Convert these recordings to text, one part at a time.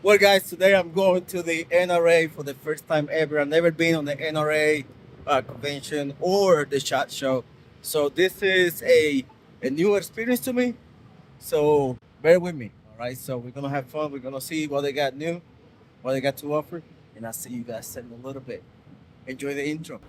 Well, guys, today I'm going to the NRA for the first time ever. I've never been on the NRA convention or the SHOT Show. So this is a new experience to me. So bear with me. All right. So we're going to have fun. We're going to see what they got new, what they got to offer. And I'll see you guys in a little bit. Enjoy the intro.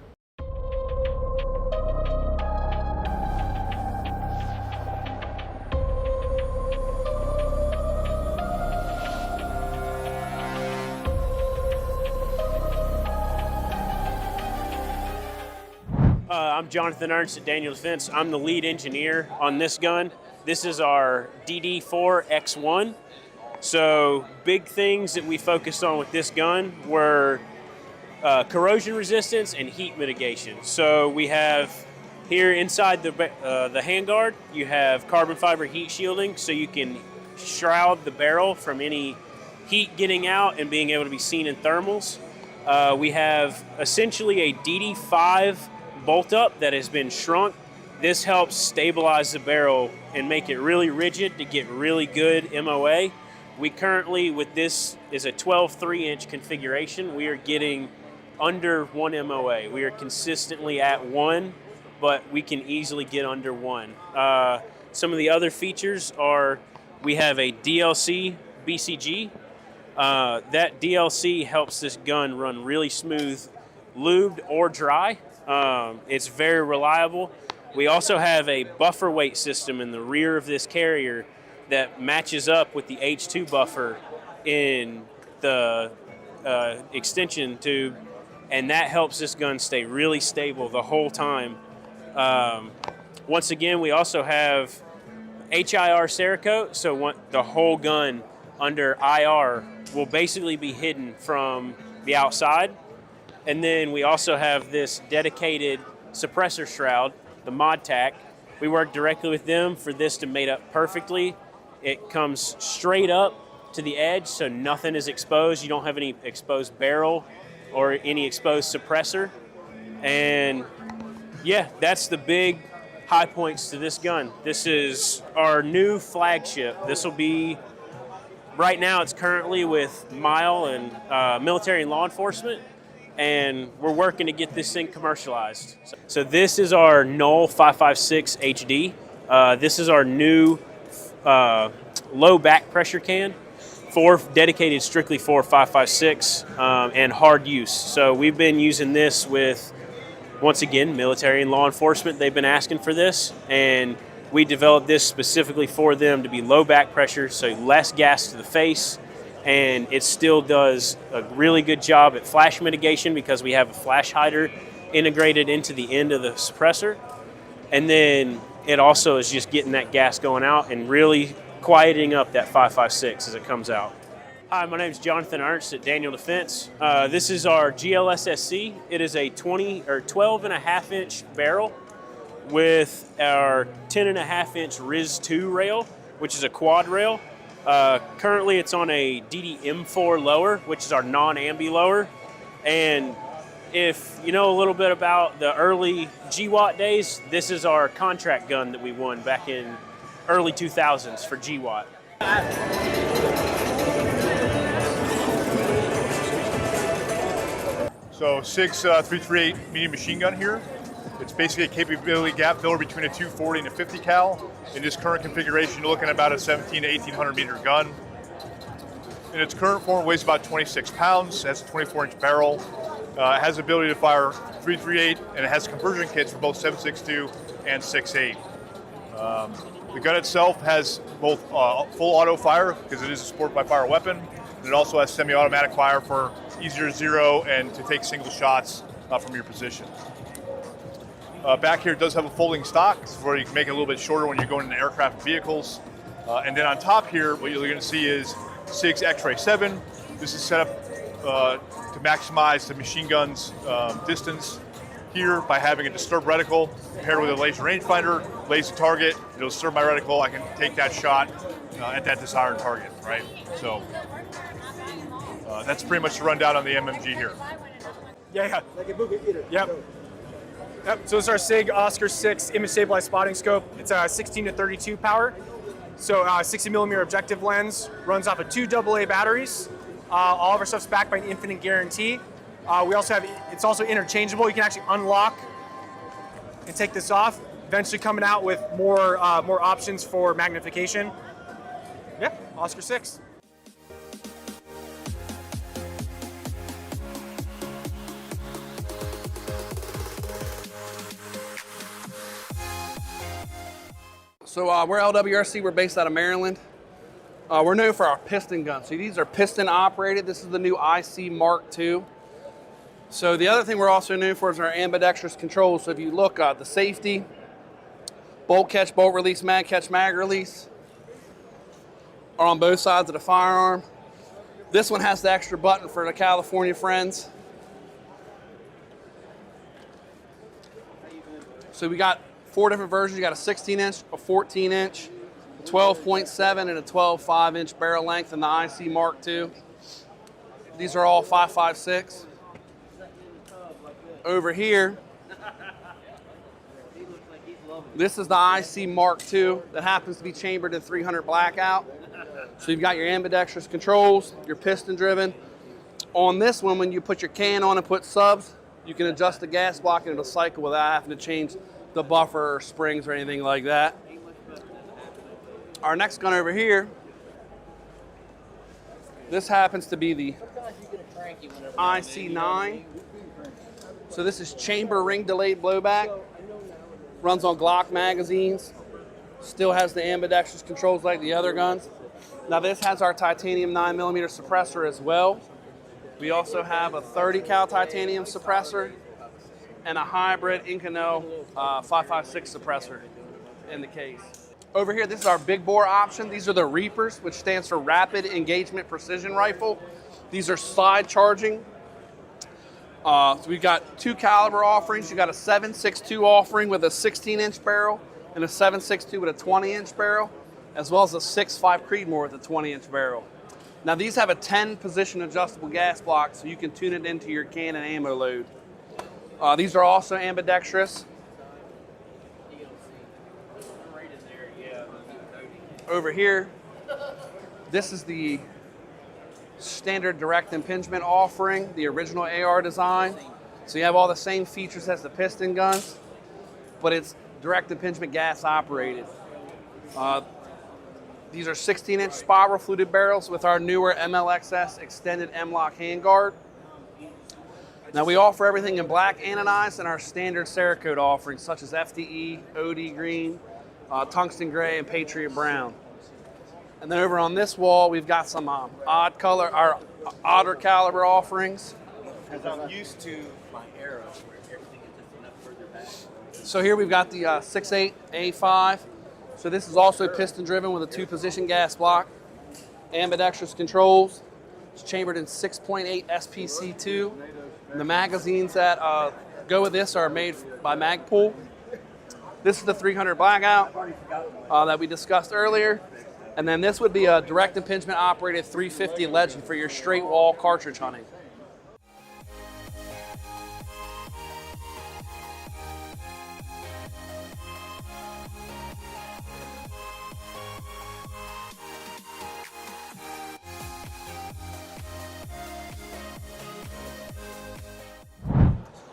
I'm Jonathan Ernst at Daniel Defense. I'm the lead engineer on this gun. This is our DD4X1. So big things that we focused on with this gun were corrosion resistance and heat mitigation. So we have here inside the handguard, you have carbon fiber heat shielding so you can shroud the barrel from any heat getting out and being able to be seen in thermals. We have essentially a DD5 bolt up that has been shrunk. This helps stabilize the barrel and make it really rigid to get really good MOA. We currently, with this, is a 12 3-inch configuration. We are getting under 1 MOA. We are consistently at 1, but we can easily get under 1. Some of the other features are we have a DLC BCG. That DLC helps this gun run really smooth, lubed or dry. It's very reliable. We also have a buffer weight system in the rear of this carrier that matches up with the H2 buffer in the extension tube, and that helps this gun stay really stable the whole time. Once again, we also have HIR Cerakote, so the whole gun under IR will basically be hidden from the outside. And then we also have this dedicated suppressor shroud, the ModTac. We work directly with them for this to mate up perfectly. It comes straight up to the edge, so nothing is exposed. You don't have any exposed barrel or any exposed suppressor. And yeah, that's the big high points to this gun. This is our new flagship. This will be, right now it's currently with Mile and military and law enforcement, and we're working to get this thing commercialized. So this is our Knoll 556 HD. This is our new low back pressure can, dedicated strictly for 556 and hard use. So we've been using this with, once again, military and law enforcement. They've been asking for this, and we developed this specifically for them to be low back pressure, so less gas to the face, and it still does a really good job at flash mitigation because we have a flash hider integrated into the end of the suppressor. And then it also is just getting that gas going out and really quieting up that 556 as it comes out. Hi, my name is Jonathan Ernst at Daniel Defense. This is our GLSSC. It is a 12.5-inch barrel with our 10.5-inch RIS2 rail, which is a quad rail. Currently it's on a DD-M4 lower, which is our non-ambi lower. And if you know a little bit about the early GWAT days, this is our contract gun that we won back in early 2000s for GWAT. So 6.338 medium machine gun here. It's basically a capability gap filler between a 240 and a 50 cal. In this current configuration, you're looking at about a 17 to 1800 meter gun. In its current form, it weighs about 26 pounds, has a 24-inch barrel, it has the ability to fire 338, and it has conversion kits for both 7.62 and 6.8. The gun itself has both full auto fire, because it is a sport by fire weapon, and it also has semi-automatic fire for easier zero and to take single shots from your position. Back here it does have a folding stock, where you can make it a little bit shorter when you're going into aircraft vehicles. And then on top here, what you're going to see is SIG's X-Ray 7. This is set up to maximize the machine gun's distance here by having a disturbed reticle paired with a laser rangefinder, laser target. It'll disturb my reticle. I can take that shot at that desired target, right? So that's pretty much the rundown on the MMG here. Yeah. Yep. So this is our SIG Oscar 6 image stabilized spotting scope. It's a 16 to 32 power. So 60 millimeter objective lens, runs off of 2 AA batteries. All of our stuff's backed by an infinite guarantee. We also have, it's also interchangeable. You can actually unlock and take this off. Eventually coming out with more options for magnification. Yeah, Oscar 6. So we're LWRC, we're based out of Maryland. We're known for our piston guns. So these are piston operated. This is the new IC Mark II. So the other thing we're also known for is our ambidextrous controls. So if you look, the safety, bolt catch, bolt release, mag catch, mag release are on both sides of the firearm. This one has the extra button for the California friends. So we got 4 different versions. You got a 16-inch, a 14-inch, 12.7, and a 12.5-inch barrel length in the IC Mark II. These are all 5.56. Over here, this is the IC Mark II that happens to be chambered in 300 blackout. So you've got your ambidextrous controls, your piston driven. On this one, when you put your can on and put subs, you can adjust the gas block and it'll cycle without having to change the buffer or springs or anything like that. Our next gun over here, this happens to be the IC9. So this is chamber ring delayed blowback. Runs on Glock magazines. Still has the ambidextrous controls like the other guns. Now this has our titanium 9mm suppressor as well. We also have a 30 cal titanium suppressor and a hybrid Inconel 5.56 suppressor in the case. Over here, this is our big bore option. These are the Reapers, which stands for Rapid Engagement Precision Rifle. These are slide charging. So we've got 2 caliber offerings. You got a 7.62 offering with a 16-inch barrel and a 7.62 with a 20-inch barrel, as well as a 6.5 Creedmoor with a 20-inch barrel. Now these have a 10 position adjustable gas block, so you can tune it into your can and ammo load. These are also ambidextrous. Over here, this is the standard direct impingement offering, the original AR design. So you have all the same features as the piston guns, but it's direct impingement gas operated. These are 16-inch spiral fluted barrels with our newer MLXS extended M-LOK handguard. Now we offer everything in black anodized and our standard Cerakote offerings such as FDE, OD green, tungsten gray, and Patriot brown. And then over on this wall, we've got some odder caliber offerings. As I'm used to my era where everything is just enough further back. So here we've got the 6.8 A5. So this is also piston driven with a 2-position gas block. Ambidextrous controls. It's chambered in 6.8 SPC2. And the magazines that go with this are made by Magpul. This is the 300 blackout that we discussed earlier. And then this would be a direct impingement operated 350 Legend for your straight wall cartridge hunting.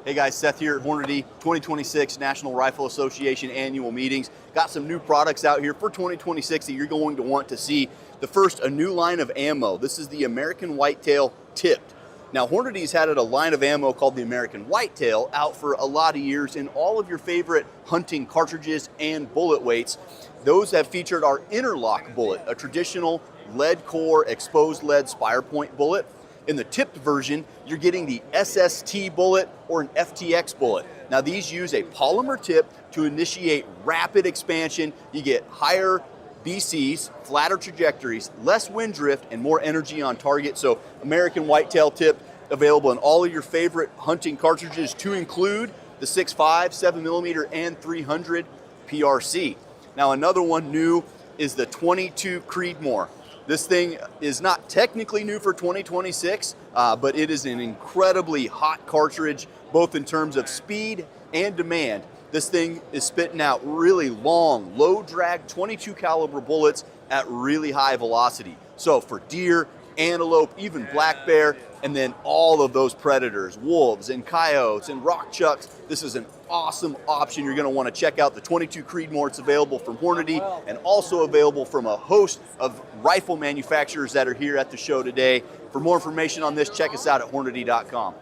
Hey guys, Seth here at Hornady, 2026 National Rifle Association Annual Meetings. Got some new products out here for 2026 that you're going to want to see. The first, a new line of ammo. This is the American Whitetail Tipped. Now Hornady's had a line of ammo called the American Whitetail out for a lot of years in all of your favorite hunting cartridges and bullet weights. Those have featured our interlock bullet, a traditional lead core exposed lead spire point bullet. In the tipped version, you're getting the SST bullet or an FTX bullet. Now these use a polymer tip to initiate rapid expansion. You get higher BCs, flatter trajectories, less wind drift, and more energy on target. So American Whitetail Tip, available in all of your favorite hunting cartridges to include the 6.5, 7mm, and 300 PRC. Now another one new is the 22 Creedmoor. This thing is not technically new for 2026, but it is an incredibly hot cartridge, both in terms of speed and demand. This thing is spitting out really long, low drag 22 caliber bullets at really high velocity. So for deer, antelope, even black bear, and then all of those predators, wolves and coyotes and rock chucks. This is an awesome option. You're going to want to check out the 22 Creedmoor. It's available from Hornady and also available from a host of rifle manufacturers that are here at the show today. For more information on this, check us out at Hornady.com.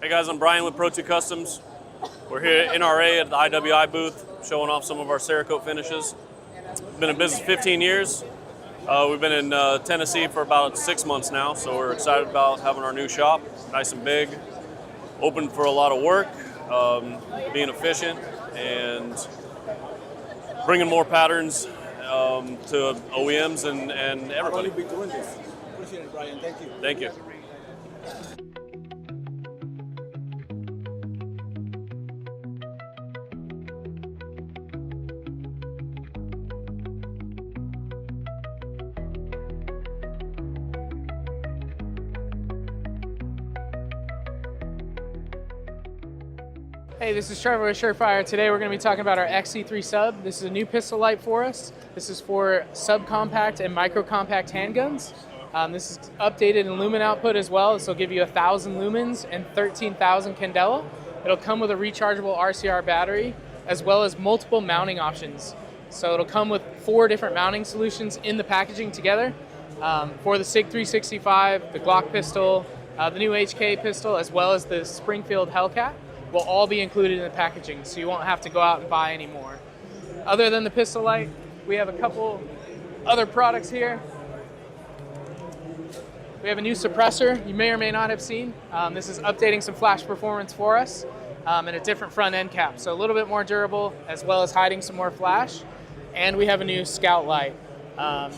Hey guys, I'm Brian with Pro 2 Customs. We're here at NRA at the IWI booth, showing off some of our Cerakote finishes. Been in business 15 years. We've been in Tennessee for about 6 months now, so we're excited about having our new shop, nice and big, open for a lot of work, being efficient, and bringing more patterns to OEMs and everybody. How long have you been doing this? Appreciate it, Brian. Thank you. Thank you. Hey, this is Trevor with Surefire. Today we're going to be talking about our XC3 Sub. This is a new pistol light for us. This is for subcompact and micro-compact handguns. This is updated in lumen output as well. This will give you 1,000 lumens and 13,000 candela. It'll come with a rechargeable RCR battery as well as multiple mounting options. So it'll come with 4 different mounting solutions in the packaging together for the SIG 365, the Glock pistol, the new HK pistol, as well as the Springfield Hellcat. Will all be included in the packaging, so you won't have to go out and buy any more. Other than the pistol light, we have a couple other products here. We have a new suppressor you may or may not have seen. This is updating some flash performance for us and a different front end cap, so a little bit more durable as well as hiding some more flash. And we have a new Scout light.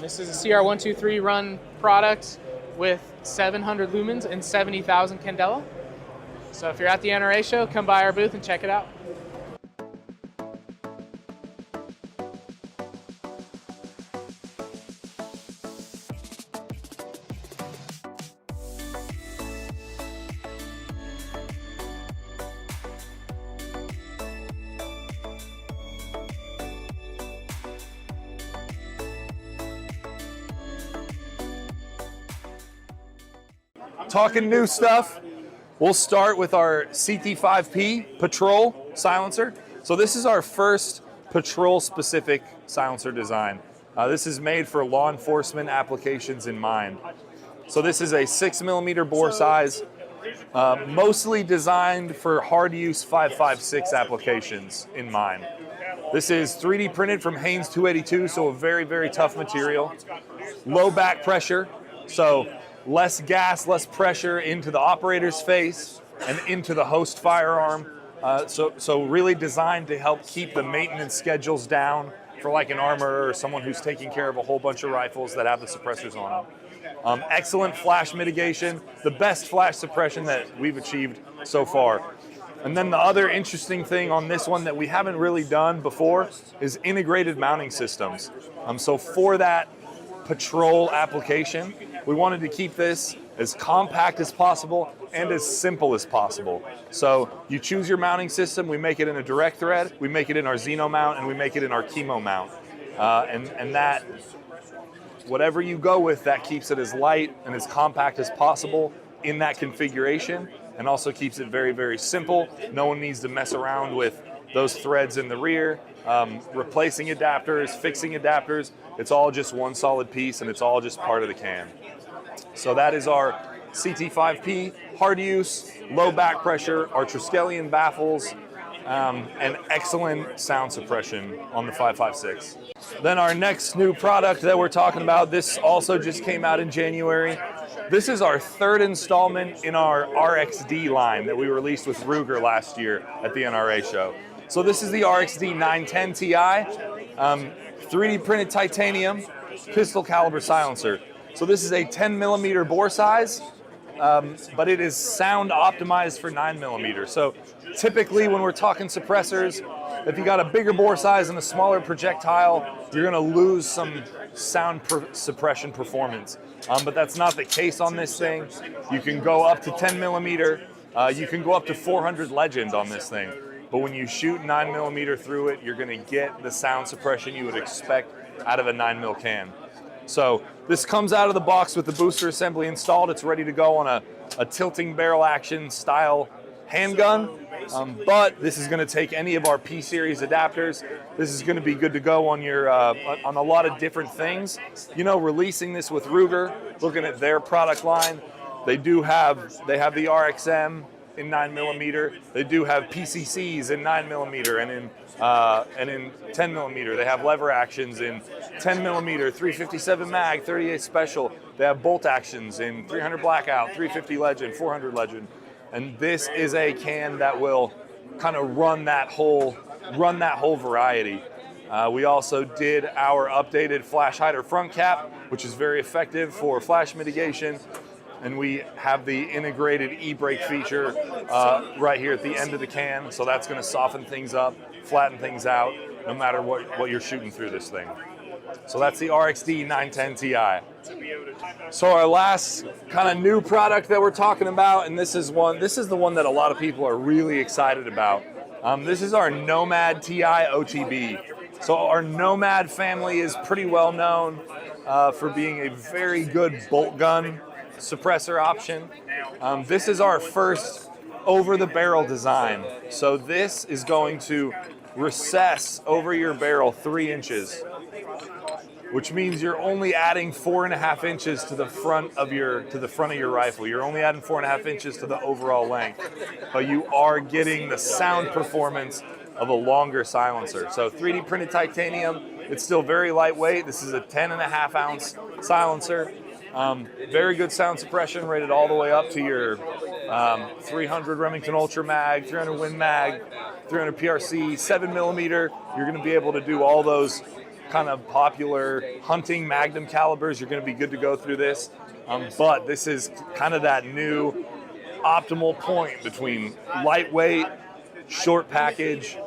This is a CR123 run product with 700 lumens and 70,000 candela. So if you're at the NRA show, come by our booth and check it out. Talking new stuff, we'll start with our CT5P Patrol silencer. So this is our first patrol-specific silencer design. This is made for law enforcement applications in mind. So this is a 6mm bore size, mostly designed for hard-use 5.56 applications in mind. This is 3D printed from Haynes 282, so a very, very tough material. Low back pressure, so less gas, less pressure into the operator's face and into the host firearm. So really designed to help keep the maintenance schedules down for like an armorer or someone who's taking care of a whole bunch of rifles that have the suppressors on them. Excellent flash mitigation, the best flash suppression that we've achieved so far. And then the other interesting thing on this one that we haven't really done before is integrated mounting systems. So for that patrol application, we wanted to keep this as compact as possible and as simple as possible. So you choose your mounting system, we make it in a direct thread, we make it in our Xeno mount, and we make it in our Chemo mount. And that, whatever you go with, that keeps it as light and as compact as possible in that configuration, and also keeps it very, very simple. No one needs to mess around with those threads in the rear, replacing adapters, fixing adapters. It's all just one solid piece, and it's all just part of the can. So that is our CT5P, hard use, low back pressure, our Triskelion baffles, and excellent sound suppression on the 5.56. Then our next new product that we're talking about, this also just came out in January. This is our third installment in our RXD line that we released with Ruger last year at the NRA show. So this is the RXD 910 Ti, 3D printed titanium pistol caliber silencer. So this is a 10 millimeter bore size, but it is sound optimized for 9 millimeter. So typically when we're talking suppressors, if you got a bigger bore size and a smaller projectile, you're gonna lose some sound suppression performance. But that's not the case on this thing. You can go up to 10 millimeter, you can go up to 400 legend on this thing. But when you shoot 9 millimeter through it, you're gonna get the sound suppression you would expect out of a 9 mil can. So this comes out of the box with the booster assembly installed. It's ready to go on a tilting barrel action style handgun. But this is going to take any of our P series adapters. This is going to be good to go on your on a lot of different things. You know, releasing this with Ruger, looking at their product line, they have the RXM in 9 millimeter. They do have PCCs in 9 millimeter and in 10 millimeter. They have lever actions in 10 millimeter, 357 mag, 38 special. They have bolt actions in 300 blackout, 350 legend, 400 legend. And this is a can that will kind of run that whole variety. We also did our updated flash hider front cap, which is very effective for flash mitigation. And we have the integrated e-brake feature right here at the end of the can. So that's going to soften things up, flatten things out, no matter what you're shooting through this thing. So that's the RXD 910 Ti. So our last kind of new product that we're talking about, and this is the one that a lot of people are really excited about. This is our Nomad Ti OTB. So our Nomad family is pretty well known for being a very good bolt gun suppressor option. This is our first over the barrel design. So this is going to recess over your barrel 3 inches, which means you're only adding 4.5 inches to the front of your rifle. You're only adding 4.5 inches to the overall length, but you are getting the sound performance of a longer silencer. So 3D printed titanium. It's still very lightweight. This is a 10.5 ounce silencer. Very good sound suppression, rated all the way up to your 300 Remington Ultra Mag, 300 Win Mag, 300 PRC, 7 millimeter. You're going to be able to do all those kind of popular hunting Magnum calibers. You're going to be good to go through this. But this is kind of that new optimal point between lightweight, short package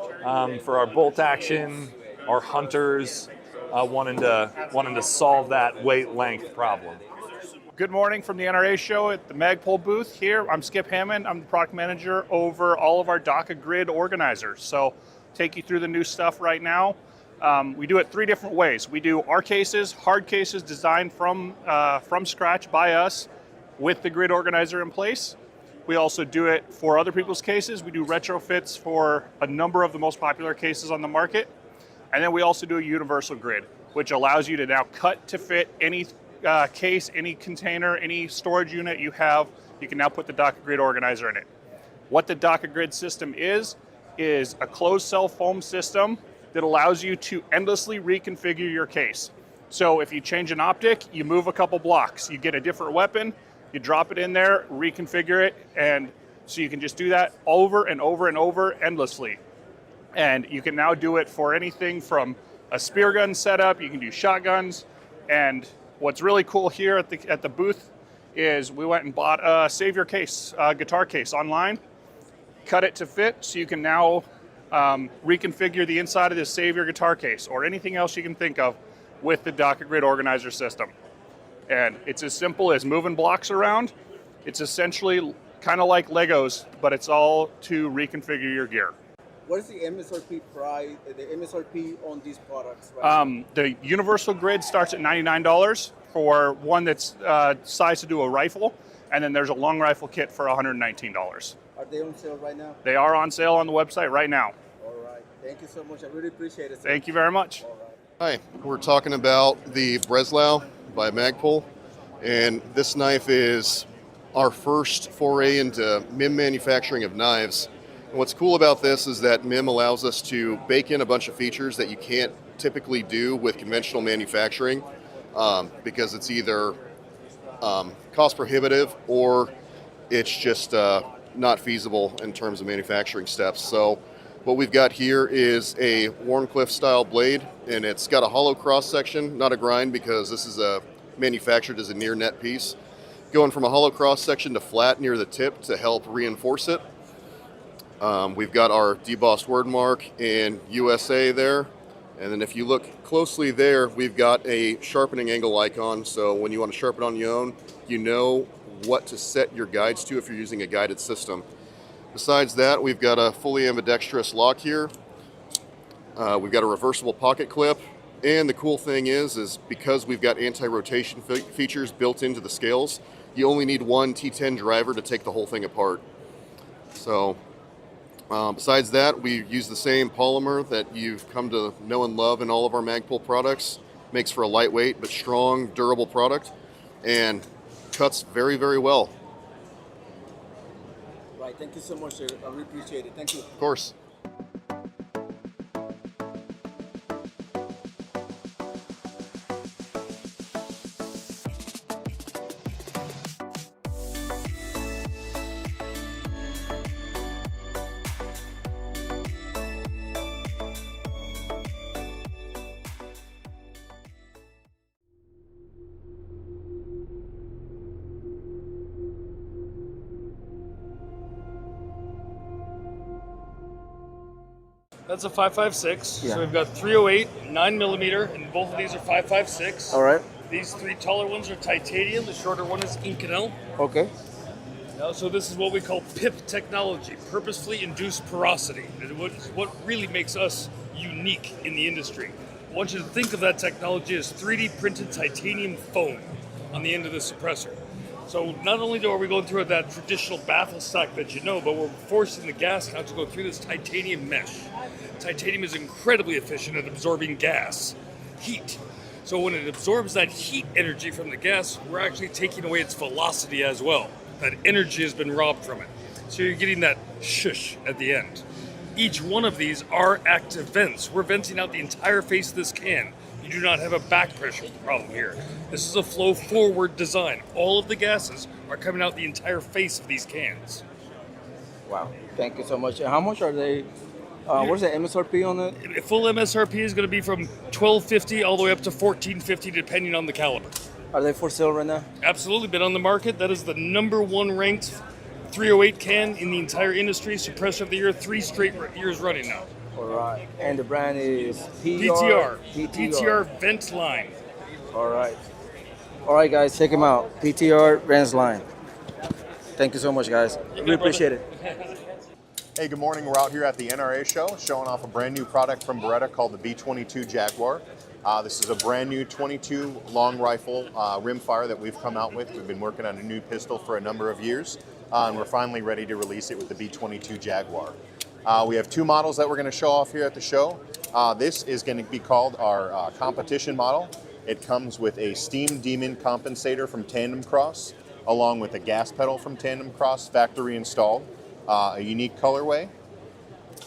for our bolt action, our hunters wanting to solve that weight length problem. Good morning from the NRA show at the Magpul booth here. I'm Skip Hammond. I'm the product manager over all of our DACA grid organizers. So take you through the new stuff right now. We do it 3 different ways. We do our cases, hard cases designed from scratch by us with the grid organizer in place. We also do it for other people's cases. We do retrofits for a number of the most popular cases on the market. And then we also do a universal grid, which allows you to now cut to fit any case, any container, any storage unit you have. You can now put the DACA grid organizer in it. What the DACA grid system is a closed cell foam system that allows you to endlessly reconfigure your case. So if you change an optic, you move a couple blocks, you get a different weapon, you drop it in there, reconfigure it, and so you can just do that over and over and over endlessly. And you can now do it for anything from a spear gun setup, you can do shotguns, and what's really cool here at the booth is we went and bought a Savior case, guitar case online, cut it to fit, so you can now reconfigure the inside of this Savior guitar case or anything else you can think of with the DACA grid organizer system. And it's as simple as moving blocks around. It's essentially kind of like Legos, but it's all to reconfigure your gear. What is the MSRP price, the MSRP on these products? Right the universal grid starts at $99 for one that's sized to do a rifle, and then there's a long rifle kit for $119. Are they on sale right now? They are on sale on the website right now. All right. Thank you so much. I really appreciate it. Thank you very much. Hi, we're talking about the Breslau by Magpul, and this knife is our first foray into MIM manufacturing of knives. And what's cool about this is that MIM allows us to bake in a bunch of features that you can't typically do with conventional manufacturing because it's either cost prohibitive or it's just not feasible in terms of manufacturing steps. So what we've got here is a Warncliffe style blade, and it's got a hollow cross section, not a grind, because this is manufactured as a near net piece. Going from a hollow cross section to flat near the tip to help reinforce it. We've got our debossed word mark and USA there. And then if you look closely there, we've got a sharpening angle icon. So when you want to sharpen on your own, you know what to set your guides to if you're using a guided system. Besides that, we've got a fully ambidextrous lock here. We've got a reversible pocket clip. And the cool thing is because we've got anti-rotation features built into the scales, you only need one T10 driver to take the whole thing apart. So besides that, we use the same polymer that you've come to know and love in all of our Magpul products. Makes for a lightweight but strong, durable product, and cuts very, very well. Right, thank you so much, sir. I really appreciate it. Thank you. Of course. That's a 5.56. Yeah. So we've got 308, 9mm, and both of these are 5.56. All right. These three taller ones are titanium. The shorter one is Inconel. Okay. So this is what we call PIP technology, purposefully induced porosity. And what really makes us unique in the industry. I want you to think of that technology as 3D printed titanium foam on the end of the suppressor. So not only are we going through that traditional baffle stack that you know, but we're forcing the gas now to go through this titanium mesh. Titanium is incredibly efficient at absorbing gas, heat. So when it absorbs that heat energy from the gas, we're actually taking away its velocity as well. That energy has been robbed from it. So you're getting that shush at the end. Each one of these are active vents. We're venting out the entire face of this can. You do not have a back pressure problem here. This is a flow forward design. All of the gases are coming out the entire face of these cans. Wow. Thank you so much. And how much are they? What's the MSRP on it? Full MSRP is going to be from $12.50 all the way up to $14.50 depending on the caliber. Are they for sale right now? Absolutely, been on the market. That is the #1 ranked 308 can in the entire industry. Suppressor of the year, 3 straight years running now. All right. And the brand is PTR. PTR Vent Line. All right. All right, guys, check them out. PTR Vent Line. Thank you so much, guys. Really appreciate it. Hey, good morning. We're out here at the NRA show showing off a brand new product from Beretta called the B-22 Jaguar. This is a brand new 22 long rifle rimfire that we've come out with. We've been working on a new pistol for a number of years, and we're finally ready to release it with the B-22 Jaguar. We have 2 models that we're going to show off here at the show. This is going to be called our competition model. It comes with a Steam Demon compensator from Tandem Cross, along with a gas pedal from Tandem Cross, factory installed, a unique colorway.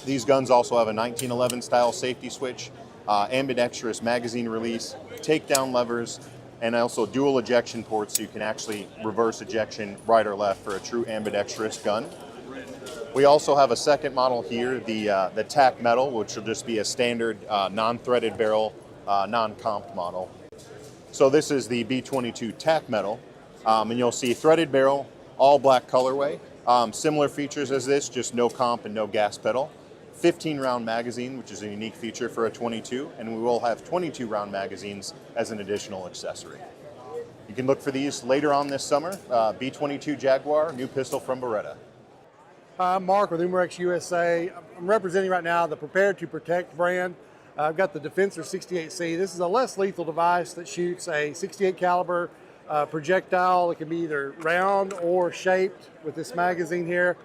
These guns also have a 1911 style safety switch, ambidextrous magazine release, takedown levers, and also dual ejection ports so you can actually reverse ejection right or left for a true ambidextrous gun. We also have a second model here, the TAC metal, which will just be a standard non-threaded barrel, non-comped model. So this is the B-22 TAC metal, and you'll see threaded barrel, all black colorway. Similar features as this, just no comp and no gas pedal. 15-round magazine, which is a unique feature for a 22, and we will have 22-round magazines as an additional accessory. You can look for these later on this summer. B-22 Jaguar, new pistol from Beretta. Hi, I'm Mark with Umarex USA. I'm representing right now the Prepared to Protect brand. I've got the Defensor 68C. This is a less lethal device that shoots a 68 caliber projectile. It can be either round or shaped with this magazine here.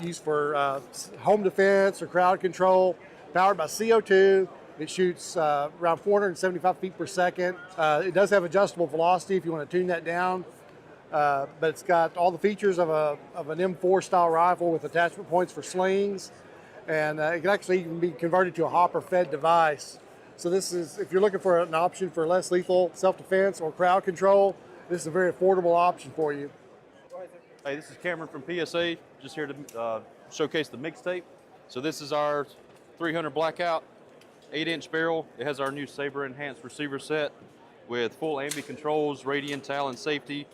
used for home defense or crowd control, powered by CO2. It shoots around 475 feet per second. It does have adjustable velocity if you want to tune that down. But it's got all the features of an M4 style rifle with attachment points for slings. And it can actually even be converted to a hopper-fed device. So this is, if you're looking for an option for less lethal self-defense or crowd control, this is a very affordable option for you. Hey, this is Cameron from PSA, just here to showcase the mixtape. So this is our 300 Blackout, 8-inch barrel. It has our new Saber enhanced receiver set with full ambi controls, Radian Talon safety,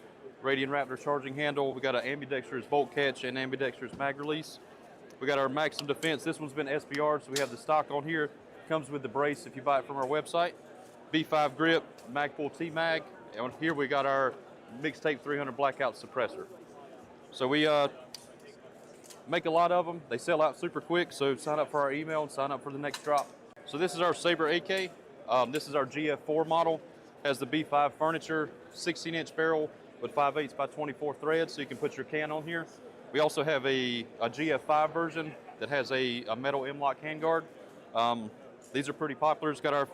Radian Raptor charging handle. We got an ambidextrous bolt catch and ambidextrous mag release. We got our Maxim Defense. This one's been SBR, so we have the stock on here. Comes with the brace if you buy it from our website. B5 grip, Magpul T-Mag. And here we got our Mixtape 300 Blackout suppressor. So we make a lot of them. They sell out super quick, so sign up for our email and sign up for the next drop. So this is our Saber AK. This is our GF4 model. Has the B5 furniture, 16-inch barrel with 5/8 by 24 threads, so you can put your can on here. We also have a GF5 version that has a metal M-lock handguard. These are pretty popular. It's got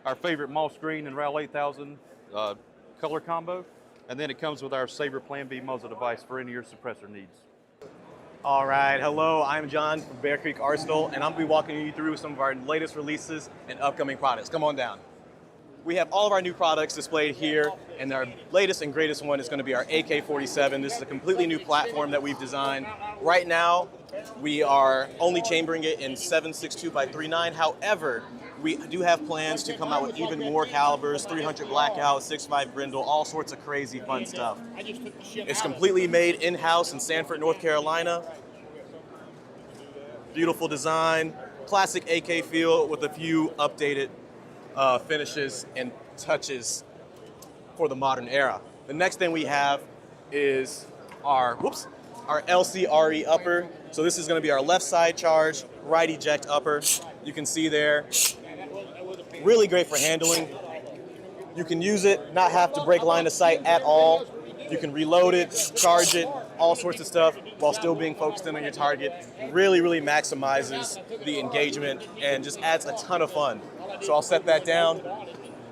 our favorite moss green and RAL 8000 color combo. And then it comes with our Saber Plan B muzzle device for any of your suppressor needs. All right, hello, I'm John from Bear Creek Arsenal, and I'm gonna be walking you through some of our latest releases and upcoming products. Come on down. We have all of our new products displayed here, and our latest and greatest one is going to be our AK-47. This is a completely new platform that we've designed. Right now, we are only chambering it in 7.62 by 3.9. However, we do have plans to come out with even more calibers, 300 Blackout, 6.5 Grindle, all sorts of crazy fun stuff. It's completely made in-house in Sanford, North Carolina. Beautiful design, classic AK feel with a few updated finishes and touches for the modern era. The next thing we have is our LCRE upper. So this is going to be our left side charge, right eject upper. You can see there, really great for handling. You can use it, not have to break line of sight at all. You can reload it, charge it, all sorts of stuff while still being focused in on your target. Really, really maximizes the engagement and just adds a ton of fun. So I'll set that down.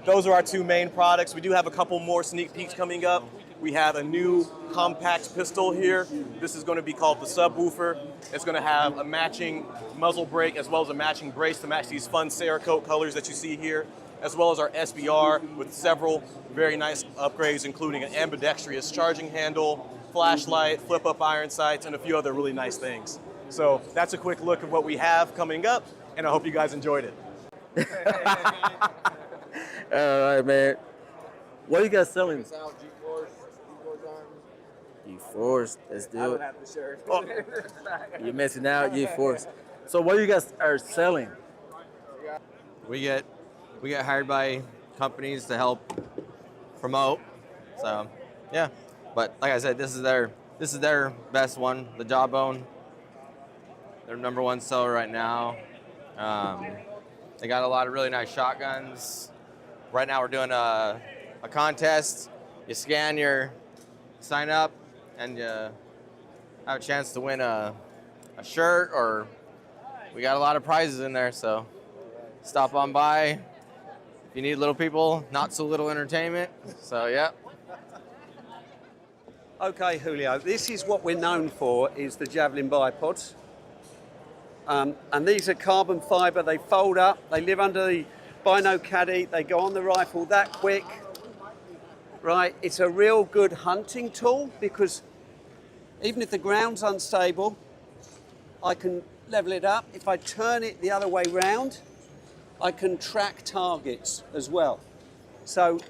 Those are our two main products. We do have a couple more sneak peeks coming up. We have a new compact pistol here. This is going to be called the Subwoofer. It's going to have a matching muzzle brake as well as a matching brace to match these fun Cerakote colors that you see here, as well as our SBR with several very nice upgrades, including an ambidextrous charging handle, flashlight, flip-up iron sights, and a few other really nice things. So that's a quick look at what we have coming up, and I hope you guys enjoyed it. All right, man. What are you guys selling? G-Force, let's do it. Oh, you're missing out, G-Force. So what you guys are selling? We get hired by companies to help promote. So yeah, but like I said, this is their best one, the Jawbone. Their #1 seller right now. They got a lot of really nice shotguns. Right now we're doing a contest. You sign up, and you have a chance to win a shirt, or we got a lot of prizes in there, so stop on by. If you need little people, not so little entertainment, so yeah. Okay, Julio, this is what we're known for, is the Javelin bipods. And these are carbon fiber, they fold up, they live under the bino caddy, they go on the rifle that quick. Right, it's a real good hunting tool because even if the ground's unstable, I can level it up. If I turn it the other way round, I can track targets as well. So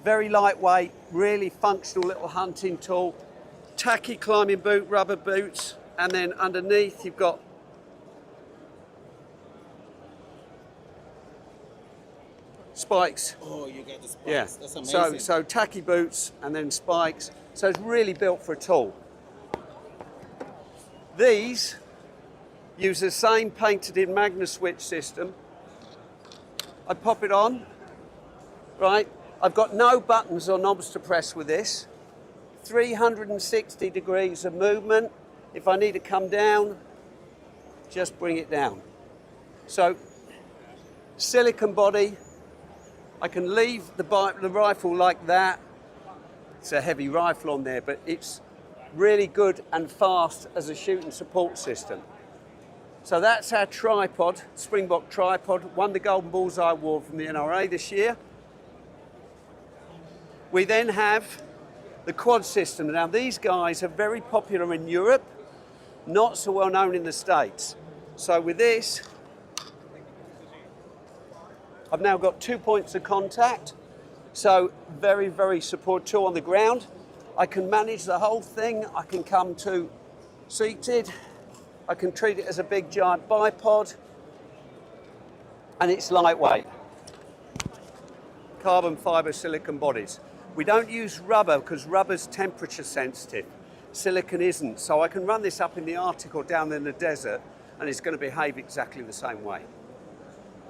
very lightweight, really functional little hunting tool. Tacky climbing boot, rubber boots, and then underneath you've got spikes. Oh, you got the spikes. Yeah. That's amazing. So tacky boots and then spikes. So it's really built for a tool. These use the same painted in Magnus switch system. I pop it on, right? I've got no buttons or knobs to press with this. 360 degrees of movement. If I need to come down, just bring it down. So, silicon body, I can leave the rifle like that. It's a heavy rifle on there, but it's really good and fast as a shooting support system. So that's our tripod, Springbok tripod, won the Golden Bullseye Award from the NRA this year. We then have the quad system. Now these guys are very popular in Europe, not so well known in the States. So with this, I've now got 2 points of contact. So very, very support, 2 on the ground. I can manage the whole thing. I can come to seated. I can treat it as a big giant bipod. And it's lightweight. Carbon fiber silicon bodies. We don't use rubber because rubber's temperature sensitive. Silicon isn't. So I can run this up in the Arctic or down in the desert and it's going to behave exactly the same way.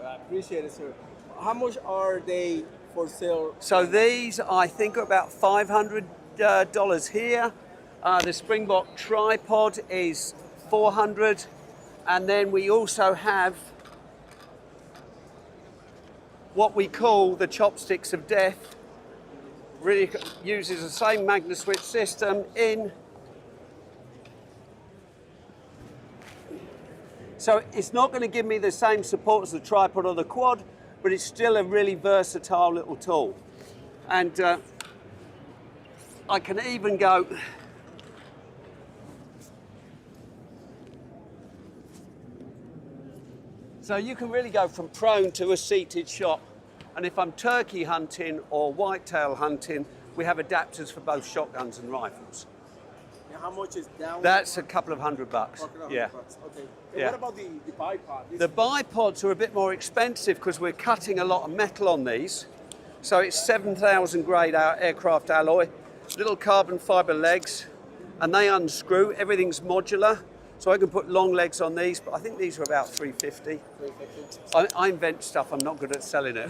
I appreciate it, sir. How much are they for sale? So these, I think, are about $500 here. The Springbok tripod is $400. And then we also have what we call the chopsticks of death. Really uses the same magnet switch system in. So it's not going to give me the same support as the tripod or the quad, but it's still a really versatile little tool. And I can even go so you can really go from prone to a seated shot. And if I'm turkey hunting or whitetail hunting, we have adapters for both shotguns and rifles. And how much is down? That's a couple of $100. Yeah. Okay. Yeah. What about the bipod? The bipods are a bit more expensive because we're cutting a lot of metal on these. So it's 7,000 grade aircraft alloy, little carbon fiber legs, and they unscrew. Everything's modular. So I can put long legs on these, but I think these are about $350. I invent stuff, I'm not good at selling it.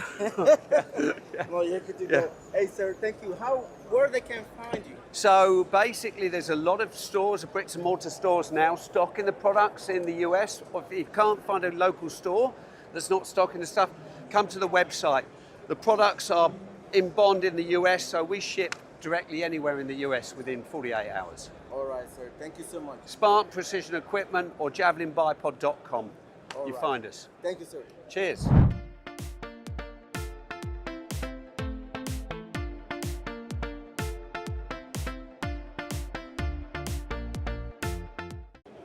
Well, you're good to go. Hey, sir, thank you. Where they can find you? So basically, there's a lot of stores, bricks and mortar stores now, stocking the products in the US. Or if you can't find a local store that's not stocking the stuff, come to the website. The products are in bond in the US, so we ship directly anywhere in the US within 48 hours. All right, sir. Thank you so much. Spark Precision Equipment or javelinbipod.com. You right. find us. Thank you, sir. Cheers.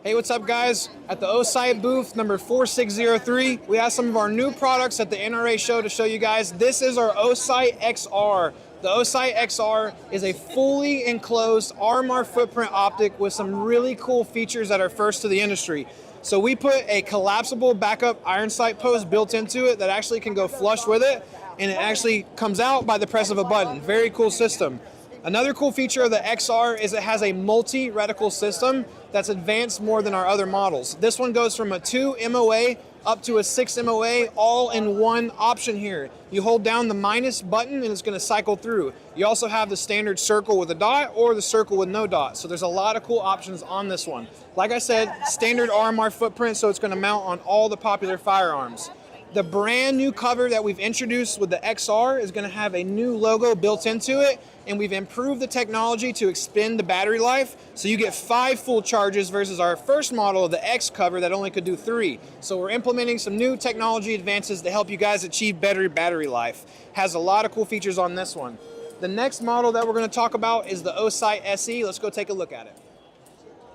Hey, what's up, guys? At the O-Site booth number 4603, we have some of our new products at the NRA show to show you guys. This is our O-Site XR. The O-Site XR is a fully enclosed RMR footprint optic with some really cool features that are first to the industry. So we put a collapsible backup iron sight post built into it that actually can go flush with it, and it actually comes out by the press of a button. Very cool system. Another cool feature of the XR is it has a multi-reticle system that's advanced more than our other models. This one goes from a 2 MOA up to a 6 MOA, all in one option here. You hold down the minus button and it's gonna cycle through. You also have the standard circle with a dot or the circle with no dot. So there's a lot of cool options on this one. Like I said, standard RMR footprint, so it's gonna mount on all the popular firearms. The brand new cover that we've introduced with the XR is going to have a new logo built into it, and we've improved the technology to extend the battery life, so you get 5 full charges versus our first model of the X cover that only could do 3. So we're implementing some new technology advances to help you guys achieve better battery life. Has a lot of cool features on this one. The next model that we're going to talk about is the O-Site SE. Let's go take a look at it.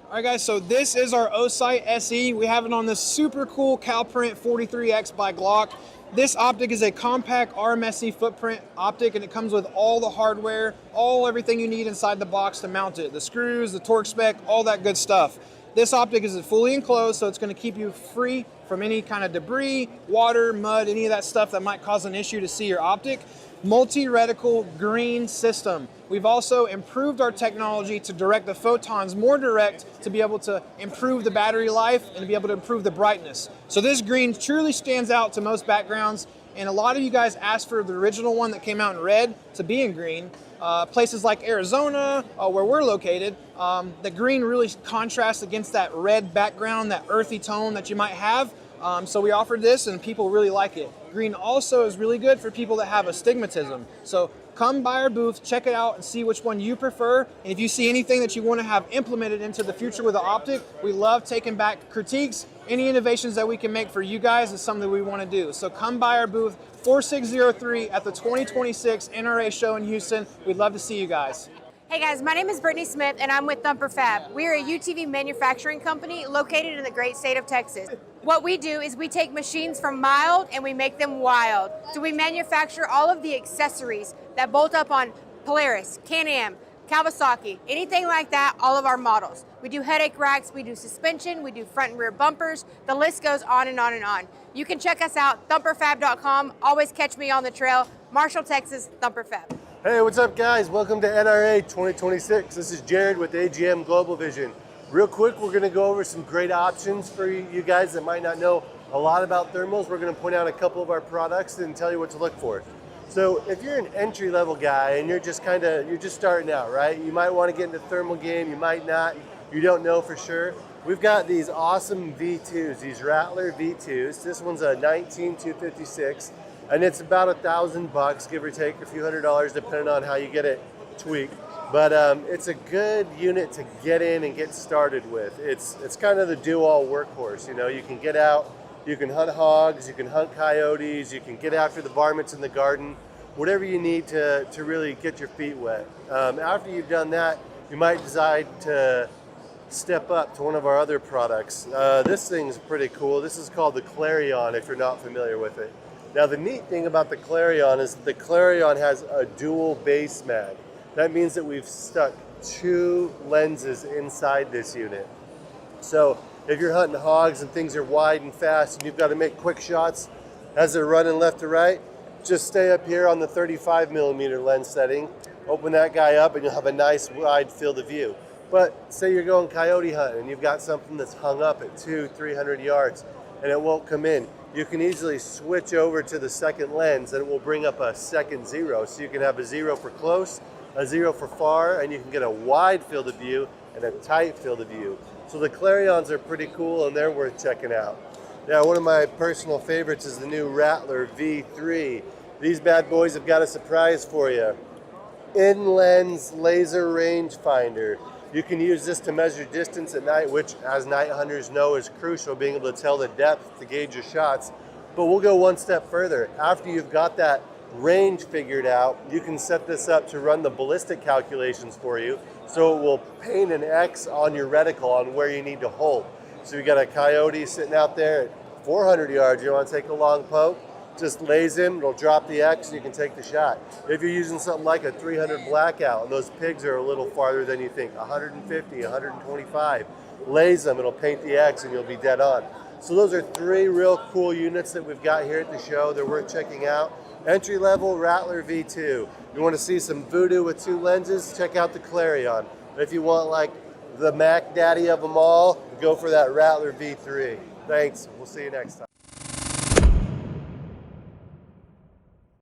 All right, guys, so this is our O-Site SE. We have it on this super cool Calprint 43X by Glock. This optic is a compact RMSE footprint optic, and it comes with all the hardware, everything you need inside the box to mount it. The screws, the torque spec, all that good stuff. This optic is fully enclosed, so it's going to keep you free from any kind of debris, water, mud, any of that stuff that might cause an issue to see your optic. Multi-reticle green system. We've also improved our technology to direct the photons more direct to be able to improve the battery life and to be able to improve the brightness. So this green truly stands out to most backgrounds, and a lot of you guys asked for the original one that came out in red to be in green. Places like Arizona, where we're located, the green really contrasts against that red background, that earthy tone that you might have. So we offered this and people really like it. Green also is really good for people that have astigmatism. So come by our booth, check it out and see which one you prefer. And if you see anything that you want to have implemented into the future with the optic, we love taking back critiques. Any innovations that we can make for you guys is something we want to do. So come by our booth, 4603 at the 2026 NRA show in Houston. We'd love to see you guys. Hey guys, my name is Brittany Smith and I'm with Thumper Fab. We are a UTV manufacturing company located in the great state of Texas. What we do is we take machines from mild and we make them wild. So we manufacture all of the accessories that bolt up on Polaris, Can-Am, Kawasaki, anything like that, all of our models. We do headache racks, we do suspension, we do front and rear bumpers, the list goes on and on and on. You can check us out, thumperfab.com. Always catch me on the trail. Marshall, Texas, Thumper Fab. Hey, what's up guys? Welcome to NRA 2026. This is Jared with AGM Global Vision. Real quick, we're gonna go over some great options for you guys that might not know a lot about thermals. We're gonna point out a couple of our products and tell you what to look for. So if you're an entry-level guy and you're just starting out, right? You might wanna get into the thermal game, you might not, you don't know for sure. We've got these awesome V2s, these Rattler V2s. This one's a 19256. And it's about $1,000, give or take a few $100s, depending on how you get it tweaked. But it's a good unit to get in and get started with. It's kind of the do-all workhorse. You know, you can get out, you can hunt hogs, you can hunt coyotes, you can get after the varmints in the garden, whatever you need to really get your feet wet. After you've done that, you might decide to step up to one of our other products. This thing's pretty cool. This is called the Clarion, if you're not familiar with it. Now the neat thing about the Clarion is the Clarion has a dual base mag. That means that we've stuck 2 lenses inside this unit. So if you're hunting hogs and things are wide and fast and you've got to make quick shots as they're running left to right, just stay up here on the 35mm lens setting, open that guy up and you'll have a nice wide field of view. But say you're going coyote hunting and you've got something that's hung up at 200-300 yards and it won't come in. You can easily switch over to the second lens and it will bring up a second 0. So you can have a 0 for close, a 0 for far, and you can get a wide field of view and a tight field of view. So the Clarions are pretty cool and they're worth checking out. Now one of my personal favorites is the new Rattler V3. These bad boys have got a surprise for you. In-lens laser rangefinder. You can use this to measure distance at night, which, as night hunters know, is crucial, being able to tell the depth to gauge your shots. But we'll go one step further. After you've got that range figured out, you can set this up to run the ballistic calculations for you, so it will paint an X on your reticle on where you need to hold. So you got a coyote sitting out there at 400 yards, you want to take a long poke, just lays him, it'll drop the X and you can take the shot. If you're using something like a 300 blackout and those pigs are a little farther than you think, 150, 125, lays them, it'll paint the X and you'll be dead on. So those are 3 real cool units that we've got here at the show. They're worth checking out. Entry level Rattler V2. You want to see some voodoo with 2 lenses, check out the Clarion. But if you want like the Mac Daddy of them all, go for that Rattler V3. Thanks, we'll see you next time.